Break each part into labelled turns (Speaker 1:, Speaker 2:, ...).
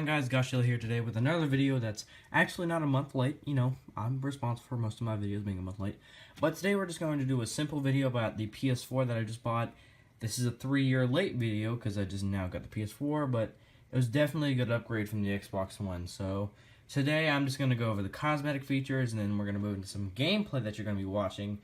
Speaker 1: guys? Goshilla here today with another video that's actually not a month late. You know, I'm responsible for most of my videos being a month late. But today we're just going to do a simple video about the PS4 that I just bought. This is a 3-year late video because I just now got the PS4, but it was definitely a good upgrade from the Xbox One. So today I'm just going to go over the cosmetic features, and then we're going to move into some gameplay that you're going to be watching.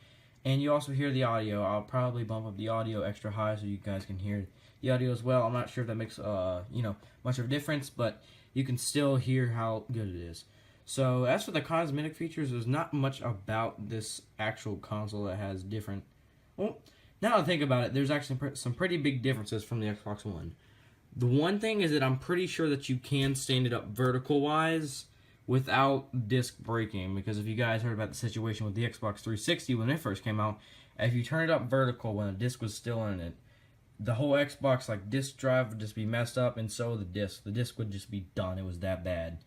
Speaker 1: And you also hear the audio. I'll probably bump up the audio extra high so you guys can hear the audio as well. I'm not sure if that makes much of a difference, but you can still hear how good it is. So as for the cosmetic features, there's not much about this actual console that has different. Well, now that I think about it, there's actually some pretty big differences from the Xbox One. The one thing is that I'm pretty sure that you can stand it up vertical wise without disc breaking, because if you guys heard about the situation with the Xbox 360 when it first came out, if you turn it up vertical when the disc was still in it, the whole Xbox disc drive would just be messed up, and so the disc would just be done. It was that bad.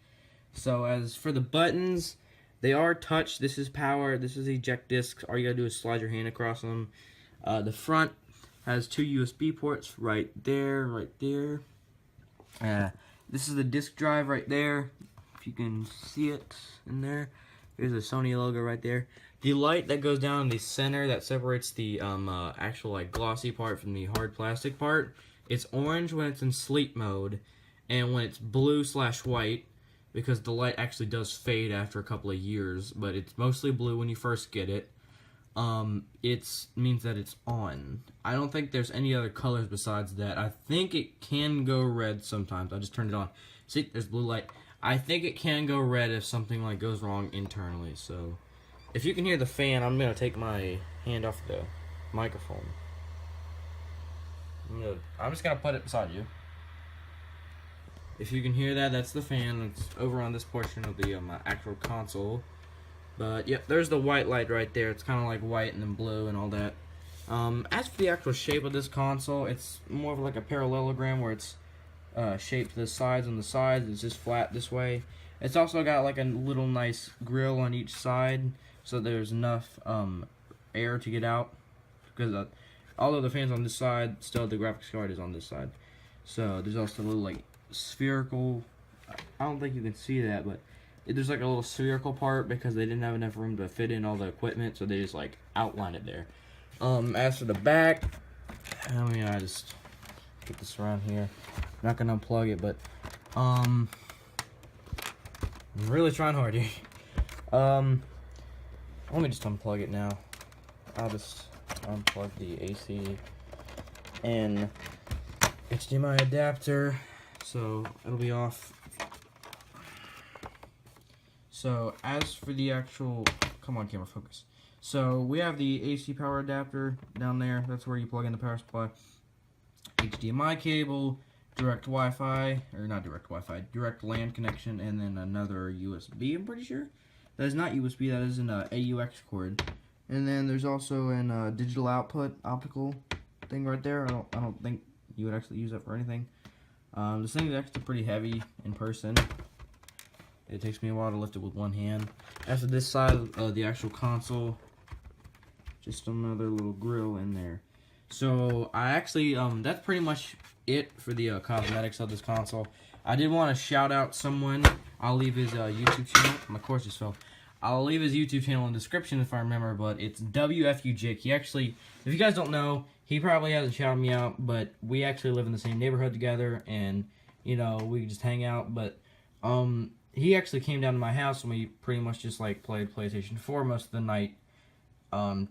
Speaker 1: So as for the buttons, they are touch. This is power, this is eject discs. All you gotta do is slide your hand across them. The front has 2 USB ports right there. This is the disc drive right there. You can see it in there. There's a Sony logo right there. The light that goes down in the center that separates the actual glossy part from the hard plastic part, it's orange when it's in sleep mode, and when it's blue/white, because the light actually does fade after a couple of years, but it's mostly blue when you first get it. It means that it's on. I don't think there's any other colors besides that. I think it can go red sometimes. I just turned it on. See, there's blue light. I think it can go red if something goes wrong internally. So if you can hear the fan, I'm gonna take my hand off the microphone. I'm just gonna put it beside you. If you can hear that, that's the fan. It's over on this portion of the actual console. But yep, there's the white light right there. It's kind of like white and then blue and all that. As for the actual shape of this console, it's more of like a parallelogram where it's shaped to the sides. On the sides, it's just flat this way. It's also got like a little nice grill on each side, so there's enough air to get out. Because although the fan's on this side, still the graphics card is on this side. So there's also a little spherical. I don't think you can see that, but there's a little spherical part because they didn't have enough room to fit in all the equipment, so they just outlined it there. As for the back, I just get this around here. I'm not gonna unplug it, but I'm really trying hard here. Let me just unplug it now. I'll just unplug the AC and HDMI adapter, so it'll be off. So as for the actual, come on camera, focus. So we have the AC power adapter down there. That's where you plug in the power supply. HDMI cable, direct Wi-Fi, or not direct Wi-Fi, direct LAN connection, and then another USB, I'm pretty sure. That is not USB, that is an AUX cord. And then there's also a digital output optical thing right there. I don't think you would actually use that for anything. This thing is actually pretty heavy in person. It takes me a while to lift it with one hand. As for this side of the actual console, just another little grill in there. So I actually, that's pretty much it for the cosmetics of this console. I did want to shout out someone. I'll leave his YouTube channel. My course just fell. I'll leave his YouTube channel in the description if I remember, but it's WFU Jake. He actually, if you guys don't know, he probably hasn't shouted me out, but we actually live in the same neighborhood together, and, we just hang out, but, he actually came down to my house, and we pretty much just, played PlayStation 4 most of the night,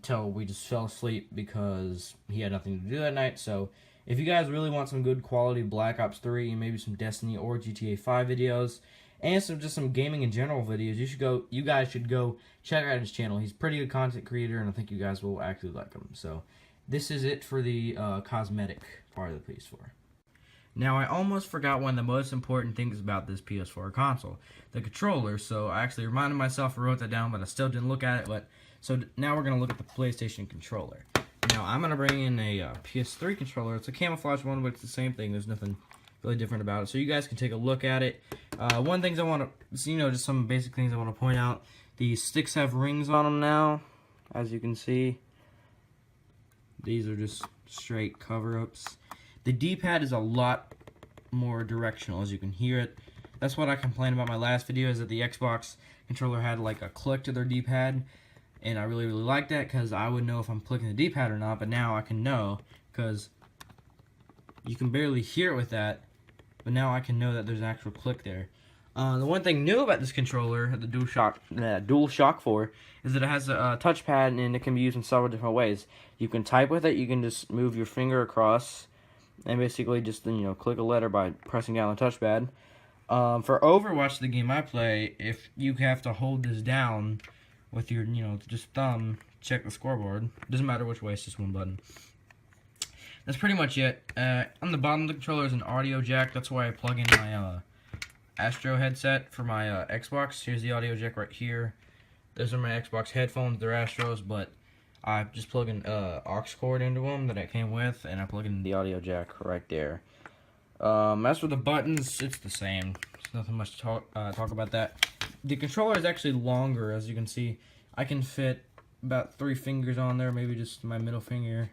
Speaker 1: till we just fell asleep because he had nothing to do that night. So if you guys really want some good quality Black Ops 3 and maybe some Destiny or GTA 5 videos, and some gaming in general videos, you guys should go check out his channel. He's a pretty good content creator, and I think you guys will actually like him. So this is it for the cosmetic part of the PS4. Now, I almost forgot one of the most important things about this PS4 console, the controller. So I actually reminded myself, I wrote that down, but I still didn't look at it. So now we're going to look at the PlayStation controller. Now, I'm going to bring in a PS3 controller. It's a camouflage one, but it's the same thing. There's nothing really different about it. So you guys can take a look at it. One thing I want to, just some basic things I want to point out. The sticks have rings on them now, as you can see. These are just straight cover-ups. The D-pad is a lot more directional, as you can hear it. That's what I complained about my last video, is that the Xbox controller had like a click to their D-pad, and I really liked that because I would know if I'm clicking the D-pad or not, but now I can know because you can barely hear it with that, but now I can know that there's an actual click there. The one thing new about this controller, the DualShock 4, is that it has a touchpad and it can be used in several different ways. You can type with it, you can just move your finger across and basically just click a letter by pressing down the touchpad. For Overwatch, the game I play, if you have to hold this down with your just thumb, check the scoreboard. Doesn't matter which way, it's just one button. That's pretty much it. On the bottom of the controller is an audio jack. That's why I plug in my Astro headset for my Xbox. Here's the audio jack right here. Those are my Xbox headphones. They're Astros, but I just plug an aux cord into them that I came with, and I plug in the audio jack right there. As for the buttons, it's the same. There's nothing much to talk about that. The controller is actually longer, as you can see. I can fit about 3 fingers on there, maybe just my middle finger.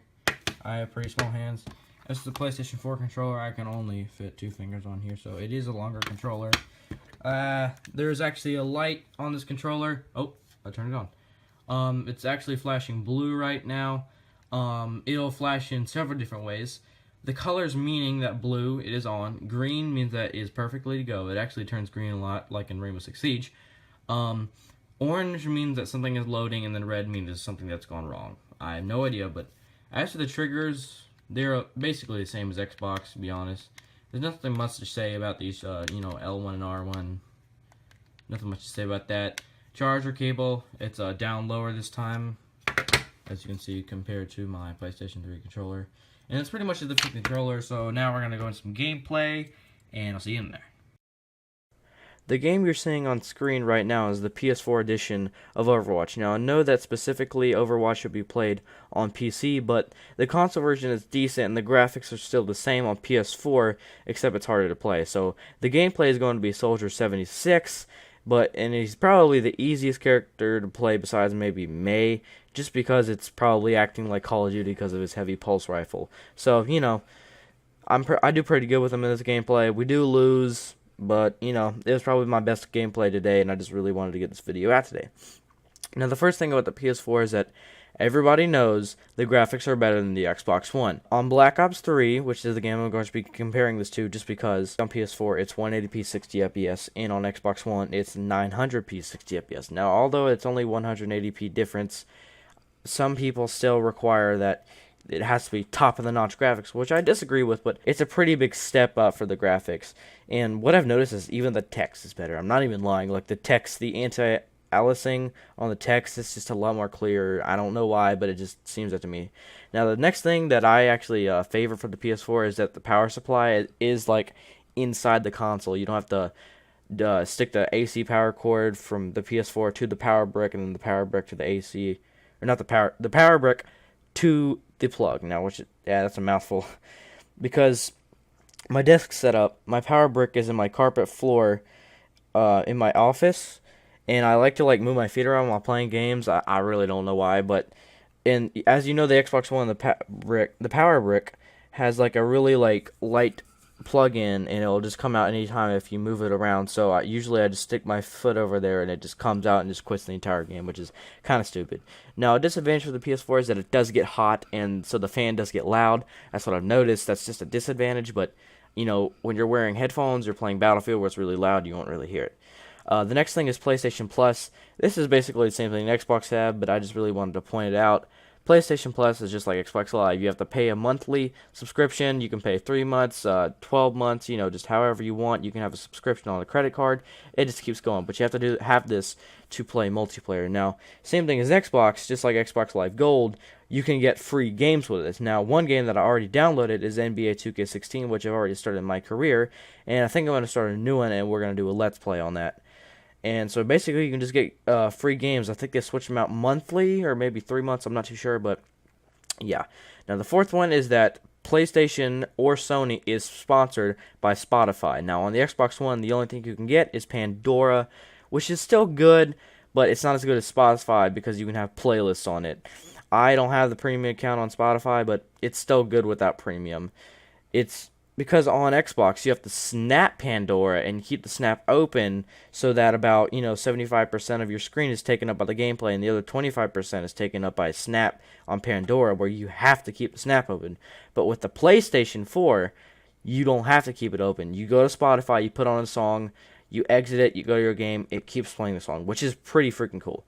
Speaker 1: I have pretty small hands. As for the PlayStation 4 controller, I can only fit 2 fingers on here, so it is a longer controller. There's actually a light on this controller. Oh, I turned it on. It's actually flashing blue right now. It'll flash in several different ways. The colors meaning that blue, it is on. Green means that it is perfectly to go. It actually turns green a lot, like in Rainbow Six Siege. Orange means that something is loading, and then red means it's something that's gone wrong. I have no idea, but as for the triggers, they're basically the same as Xbox, to be honest. There's nothing much to say about these, L1 and R1. Nothing much to say about that. Charger cable, it's down lower this time, as you can see, compared to my PlayStation 3 controller. And that's pretty much the controller, so now we're going to go into some gameplay, and I'll see you in there.
Speaker 2: The game you're seeing on screen right now is the PS4 edition of Overwatch. Now, I know that specifically Overwatch should be played on PC, but the console version is decent and the graphics are still the same on PS4, except it's harder to play. So, the gameplay is going to be Soldier 76, and he's probably the easiest character to play besides maybe May, just because it's probably acting like Call of Duty because of his heavy pulse rifle. So, I do pretty good with him in this gameplay. We do lose, but, it was probably my best gameplay today, and I just really wanted to get this video out today. Now, the first thing about the PS4 is that everybody knows the graphics are better than the Xbox One. On Black Ops 3, which is the game I'm going to be comparing this to, just because on PS4 it's 180p 60 FPS, and on Xbox One it's 900p 60 FPS. Now, although it's only 180p difference, some people still require that it has to be top-of-the-notch graphics, which I disagree with, but it's a pretty big step up for the graphics. And what I've noticed is even the text is better. I'm not even lying. Like, the text, the anti-aliasing on the text is just a lot more clear. I don't know why, but it just seems that to me. Now, the next thing that I actually favor for the PS4 is that the power supply is, like, inside the console. You don't have to stick the AC power cord from the PS4 to the power brick, and then the power brick to the AC, or not the power brick to the plug. Now, that's a mouthful, because my desk setup, my power brick is in my carpet floor, in my office, and I like to move my feet around while playing games. I really don't know why, but as you know, the Xbox One, the power brick has a really light plug-in, and it'll just come out anytime if you move it around. So usually I just stick my foot over there and it just comes out and just quits the entire game, which is kind of stupid. Now, a disadvantage for the PS4 is that it does get hot, and so the fan does get loud. That's what I've noticed. That's just a disadvantage, but when you're wearing headphones or playing Battlefield where it's really loud, you won't really hear it. The next thing is PlayStation Plus. This is basically the same thing Xbox had, but I just really wanted to point it out. PlayStation Plus is just like Xbox Live. You have to pay a monthly subscription. You can pay 3 months, 12 months, just however you want. You can have a subscription on a credit card. It just keeps going. But you have to have this to play multiplayer. Now, same thing as Xbox, just like Xbox Live Gold, you can get free games with it. Now, one game that I already downloaded is NBA 2K16, which I've already started in my career. And I think I'm going to start a new one, and we're going to do a Let's Play on that. And so basically you can just get free games. I think they switch them out monthly or maybe 3 months. I'm not too sure, but yeah. Now the fourth one is that PlayStation or Sony is sponsored by Spotify. Now on the Xbox One, the only thing you can get is Pandora, which is still good, but it's not as good as Spotify because you can have playlists on it. I don't have the premium account on Spotify, but it's still good without premium. It's because on Xbox you have to snap Pandora and keep the snap open so that about 75% of your screen is taken up by the gameplay and the other 25% is taken up by snap on Pandora where you have to keep the snap open. But with the PlayStation 4, you don't have to keep it open. You go to Spotify, you put on a song, you exit it, you go to your game, it keeps playing the song, which is pretty freaking cool.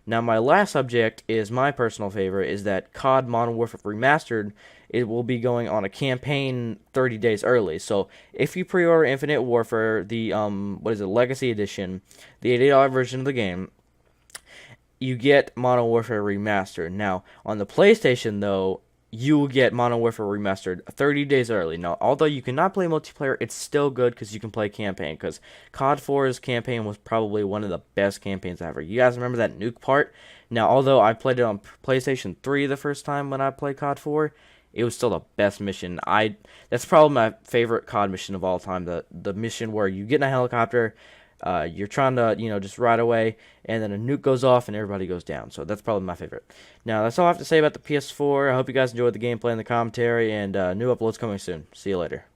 Speaker 2: Now, my last subject is my personal favorite, is that COD Modern Warfare Remastered, it will be going on a campaign 30 days early. So, if you pre-order Infinite Warfare, the, Legacy Edition, the $80 version of the game, you get Modern Warfare Remastered. Now, on the PlayStation, though, you will get Modern Warfare Remastered 30 days early. Now, although you cannot play multiplayer, it's still good because you can play campaign. Because COD 4's campaign was probably one of the best campaigns ever. You guys remember that nuke part? Now, although I played it on PlayStation 3 the first time when I played COD 4, it was still the best mission. That's probably my favorite COD mission of all time. The mission where you get in a helicopter, you're trying to, just ride away, and then a nuke goes off and everybody goes down. So that's probably my favorite. Now, that's all I have to say about the PS4. I hope you guys enjoyed the gameplay and the commentary, and new uploads coming soon. See you later.